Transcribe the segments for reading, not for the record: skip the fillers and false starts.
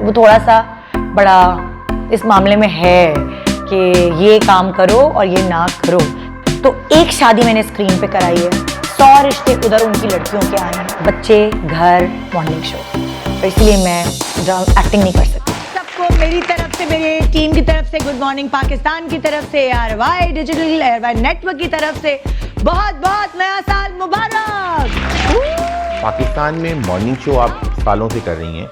वो थोड़ा सा बड़ा इस मामले में है कि ये काम करो और ये ना करो। तो एक शादी मैंने स्क्रीन पे कराई है, 100 रिश्ते उधर उनकी लड़कियों के आए हैं, बच्चे, घर, मॉर्निंग शो, तो इसलिए मैं एक्टिंग नहीं कर सकती। सबको मेरी तरफ से, मेरी टीम की तरफ से, गुड मॉर्निंग पाकिस्तान की तरफ से, ARY डिजिटल ARY नेटवर्क की तरफ से बहुत बहुत नया साल मुबारक। पाकिस्तान में मॉर्निंग शो आप सालों से कर रही हैं।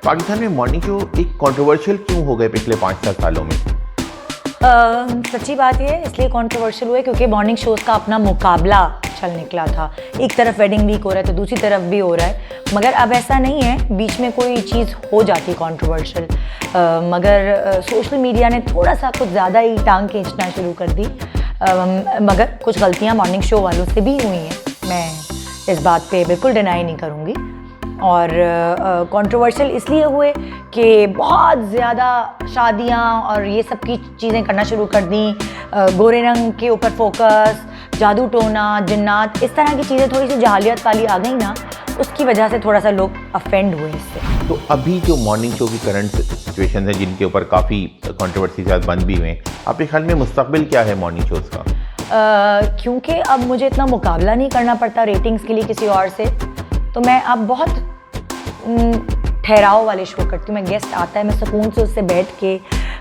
पाकिस्तान में मॉर्निंग शो एक कंट्रोवर्शियल क्यों हो गए पिछले 5-7 सालों में? सच्ची बात ये है, इसलिए कंट्रोवर्शियल हुआ है क्योंकि मॉर्निंग शोज़ का अपना मुकाबला चल निकला था। एक तरफ वेडिंग वीक हो रहा है तो दूसरी तरफ भी हो रहा है, मगर अब ऐसा नहीं है, बीच में कोई चीज़ हो जाती है कंट्रोवर्शियल। मगर सोशल मीडिया ने थोड़ा सा कुछ ज़्यादा ही टांग खींचना शुरू कर दी, मगर कुछ गलतियाँ मॉर्निंग शो वालों से भी हुई हैं, मैं इस बात पे बिल्कुल डिनाई नहीं करूँगी। और कंट्रोवर्शियल इसलिए हुए कि बहुत ज़्यादा शादियाँ और ये सब की चीज़ें करना शुरू कर दी, गोरे रंग के ऊपर फोकस, जादू टोना, जिन्नात, इस तरह की चीज़ें थोड़ी सी जहालियत वाली आ गई ना, उसकी वजह से थोड़ा सा लोग अफेंड हुए इससे। तो अभी जो मॉर्निंग शो की करंट सिचुएशन है जिनके ऊपर काफ़ी कंट्रोवर्सी के साथ बंद भी हुए हैं, आपके ख्याल में मुस्तकबिल क्या है मॉर्निंग शोज़ का? क्योंकि अब मुझे इतना मुकाबला नहीं करना पड़ता रेटिंग्स के लिए किसी और से, तो मैं अब बहुत ठहराव वाले शो करती हूँ। मैं गेस्ट आता है, मैं सुकून से उससे बैठ के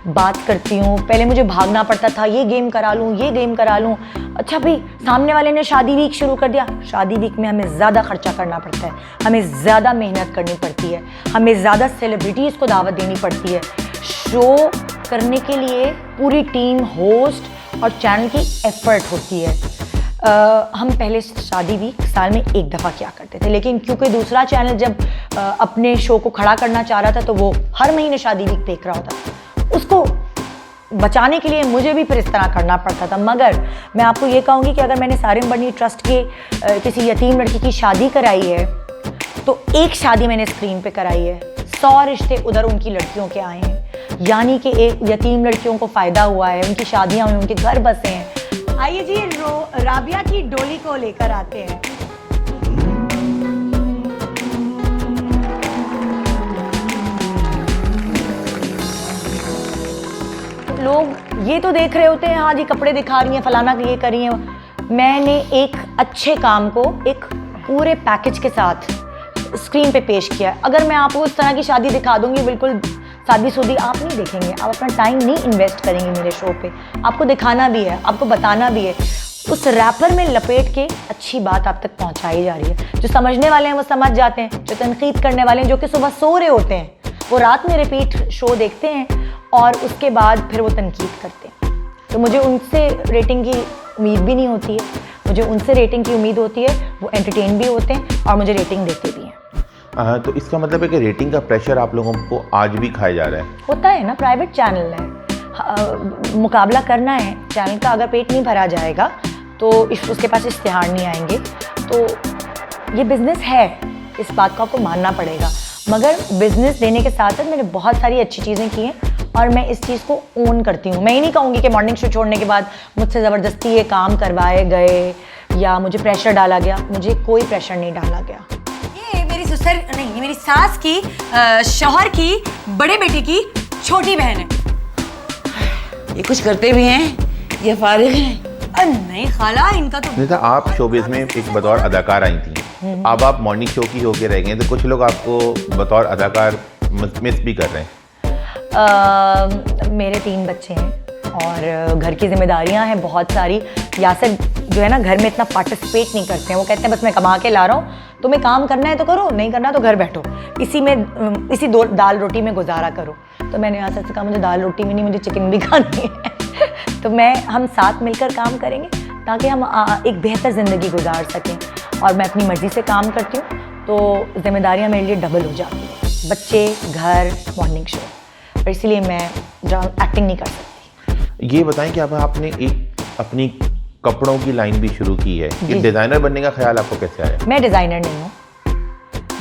बात करती हूँ। पहले मुझे भागना पड़ता था, ये गेम करा लूँ, ये गेम करा लूँ। अच्छा भाई, सामने वाले ने शादी वीक शुरू कर दिया, शादी वीक में हमें ज़्यादा खर्चा करना पड़ता है, हमें ज़्यादा मेहनत करनी पड़ती है, हमें ज़्यादा सेलिब्रिटीज़ को दावत देनी पड़ती है। शो करने के लिए पूरी टीम, होस्ट और चैनल की एफर्ट होती है। हम पहले शादी वीक साल में एक दफ़ा किया करते थे, लेकिन क्योंकि दूसरा चैनल जब अपने शो को खड़ा करना चाह रहा था तो वो हर महीने शादी वीक देख रहा होता, उसको बचाने के लिए मुझे भी फिर इस तरह करना पड़ता था। मगर मैं आपको ये कहूँगी कि अगर मैंने सारिम बनी ट्रस्ट के किसी यतीम लड़की की शादी कराई है तो एक शादी मैंने स्क्रीन पे कराई है, 100 रिश्ते उधर उनकी लड़कियों के आए हैं, यानी कि एक यतीम लड़कियों को फ़ायदा हुआ है, उनकी शादियाँ हुई, उनके घर बसे हैं। आइए जी, राबिया की डोली को लेकर आते हैं। लोग ये तो देख रहे होते हैं, हाँ जी कपड़े दिखा रही हैं, फलाना ये कर रही हैं। मैंने एक अच्छे काम को एक पूरे पैकेज के साथ स्क्रीन पे पेश किया है। अगर मैं आपको इस तरह की शादी दिखा दूंगी, बिल्कुल शादी आप नहीं देखेंगे, आप अपना टाइम नहीं इन्वेस्ट करेंगे मेरे शो पे। आपको दिखाना भी है, आपको बताना भी है, उस रैपर में लपेट के अच्छी बात आप तक पहुंचाई जा रही है। जो समझने वाले हैं वो समझ जाते हैं, जो तनकीद करने वाले हैं, जो कि सुबह सो रहे होते हैं, वो रात में रिपीट शो देखते हैं और उसके बाद फिर वो तनकीद करते हैं। तो मुझे उनसे रेटिंग की उम्मीद भी नहीं होती है, मुझे उनसे रेटिंग की उम्मीद होती है, वो एंटरटेन भी होते हैं और मुझे रेटिंग देते भी हैं। तो इसका मतलब है कि रेटिंग का प्रेशर आप लोगों को आज भी खाया जा रहा है? होता है ना, प्राइवेट चैनल है, मुकाबला करना है चैनल का। अगर पेट नहीं भरा जाएगा तो उसके पास इश्तिहार नहीं आएंगे, तो ये बिज़नेस है, इस बात को आपको मानना पड़ेगा। मगर बिज़नेस देने के साथ साथ मैंने बहुत सारी अच्छी चीज़ें की हैं और मैं इस चीज़ को ओन करती हूँ। मैं ये नहीं कहूँगी कि मॉर्निंग शो छोड़ने के बाद मुझसे ज़बरदस्ती ये काम करवाए गए या मुझे प्रेशर डाला गया, मुझे कोई प्रेशर नहीं डाला गया। ये मेरी ससुर नहीं, ये मेरी सास की शौहर की बड़े बेटे की छोटी बहन है। ये कुछ करते भी हैं, ये फारिग हैं? नहीं खाला, इनका तो निता, आप शोबिज़ में एक बतौर अदाकार आई थी, अब आप मॉर्निंग शो की होके रह गए, तो कुछ लोग आपको बतौर अदाकार मिस भी कर रहे हैं। मेरे 3 बच्चे हैं और घर की जिम्मेदारियां हैं बहुत सारी। यासर जो है ना, घर में इतना पार्टिसिपेट नहीं करते हैं, वो कहते हैं बस मैं कमा के ला रहा हूँ, तुम्हें काम करना है तो करो, नहीं करना तो घर बैठो, इसी दाल रोटी में गुजारा करो। तो मैंने यासर से कहा मुझे दाल रोटी में नहीं, मुझे चिकन भी खानी है। तो हम साथ मिलकर काम करेंगे ताकि हम एक बेहतर ज़िंदगी गुजार सकें। और मैं अपनी मर्ज़ी से काम करती हूँ तो जिम्मेदारियाँ मेरे लिए डबल हो जाती हैं, बच्चे, घर, मॉर्निंग शो, और इसीलिए मैं एक्टिंग नहीं कर सकती। ये बताएं कि अब आपने एक अपनी कपड़ों की लाइन भी शुरू की है, ये डिज़ाइनर बनने का ख्याल आपको कैसे आया? मैं डिज़ाइनर नहीं हूँ,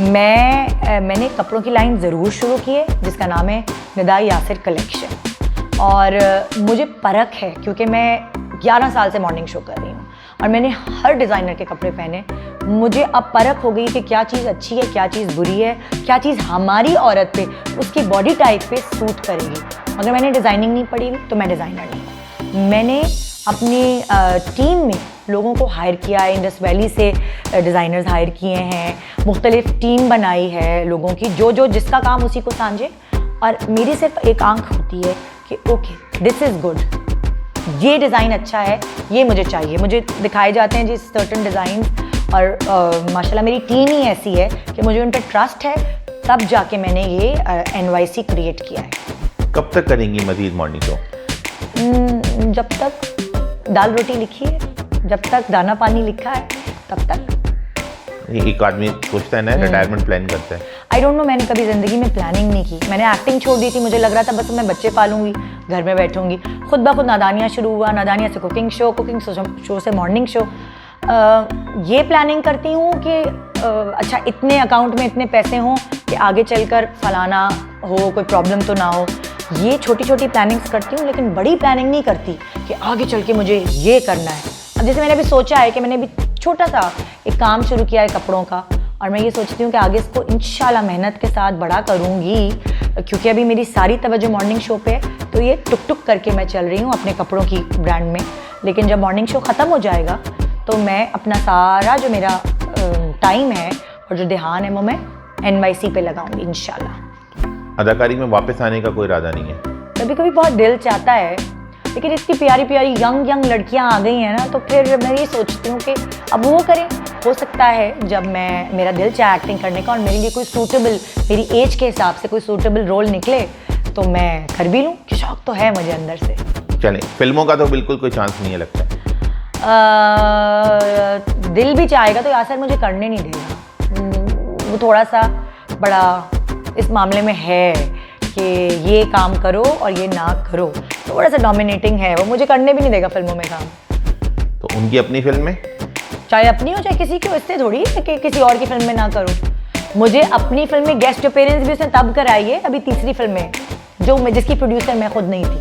मैंने कपड़ों की लाइन ज़रूर शुरू की है जिसका नाम है निदा यासिर कलेक्शन। और मुझे परख है क्योंकि मैं 11 साल से मॉर्निंग शो कर रही हूँ और मैंने हर डिज़ाइनर के कपड़े पहने। मुझे अब परख हो गई कि क्या चीज़ अच्छी है, क्या चीज़ बुरी है, क्या चीज़ हमारी औरत पे, उसकी बॉडी टाइप पे सूट करेगी। अगर मैंने डिज़ाइनिंग नहीं पढ़ी हुई तो मैं डिज़ाइनर नहीं। मैंने अपनी टीम में लोगों को हायर किया है, इंडस वैली से डिज़ाइनर्स हायर किए हैं, मुख्तलिफ टीम बनाई है लोगों की, जो जिसका काम उसी को सांझे। और मेरी सिर्फ एक आंख होती है कि ओके दिस इज़ गुड, ये डिज़ाइन अच्छा है, ये मुझे चाहिए। मुझे दिखाए जाते हैं जी सर्टन डिज़ाइन, और माशाल्लाह मेरी टीम ही ऐसी है कि मुझे उन पर ट्रस्ट है, तब जाके मैंने ये NYC क्रिएट किया है। कब तक करेंगी मजीद मॉर्निंग शो? जब तक दाल रोटी लिखी है, जब तक दाना पानी लिखा है, तब तक। एक आदमी सोचता है ना, रिटायरमेंट प्लान करता है। आई डोंट नो, मैंने कभी ज़िंदगी में प्लानिंग नहीं की। मैंने एक्टिंग छोड़ दी थी, मुझे लग रहा था बस मैं बच्चे पालूंगी, घर में बैठूंगी। खुद ब खुद नादानियाँ शुरू हुआ, नादानियाँ से कुकिंग शो से मॉर्निंग शो। ये प्लानिंग करती हूँ कि अच्छा इतने अकाउंट में इतने पैसे हों कि आगे चलकर फलाना हो, कोई प्रॉब्लम तो ना हो। ये छोटी छोटी प्लानिंग्स करती हूँ, लेकिन बड़ी प्लानिंग नहीं करती कि आगे चल के मुझे ये करना है। अब जैसे मैंने अभी सोचा है कि मैंने अभी छोटा सा एक काम शुरू किया है कपड़ों का, और मैं ये सोचती हूँ कि आगे इसको इंशाल्लाह मेहनत के साथ बड़ा करूँगी, क्योंकि अभी मेरी सारी तवज्जो मॉर्निंग शो पे है। तो ये टुक टुक करके मैं चल रही हूँ अपने कपड़ों की ब्रांड में, लेकिन जब मॉर्निंग शो ख़त्म हो जाएगा तो मैं अपना सारा जो मेरा टाइम है और जो ध्यान है वो मैं NYC पे लगाऊंगी इंशाल्लाह। अदाकारी में वापस आने का कोई इरादा नहीं है? कभी कभी बहुत दिल चाहता है, लेकिन इतनी प्यारी प्यारी यंग लड़कियां आ गई हैं ना, तो फिर मैं ये सोचती हूँ कि अब वो करें। हो सकता है जब मेरा दिल चाहे एक्टिंग करने का और मेरे लिए कोई सूटेबल, मेरी एज के हिसाब से कोई सूटेबल रोल निकले तो मैं कर भी लूँ, कि शौक तो है मुझे अंदर से। चलें, फिल्मों का तो बिल्कुल कोई चांस नहीं है लगता है? दिल भी चाहेगा तो यासर मुझे करने नहीं देगा। वो थोड़ा सा बड़ा इस मामले में है कि ये काम करो और ये ना करो, थोड़ा सा डोमिनेटिंग है वो, मुझे करने भी नहीं देगा फिल्मों में काम। तो उनकी अपनी फिल्म में, चाहे अपनी हो चाहे किसी की हो, इससे थोड़ी है कि किसी और की फिल्म में ना करो। मुझे अपनी फिल्म में गेस्ट अपीयरेंस भी उसने तब कराई है, अभी तीसरी फिल्म में, जिसकी प्रोड्यूसर मैं खुद नहीं थी।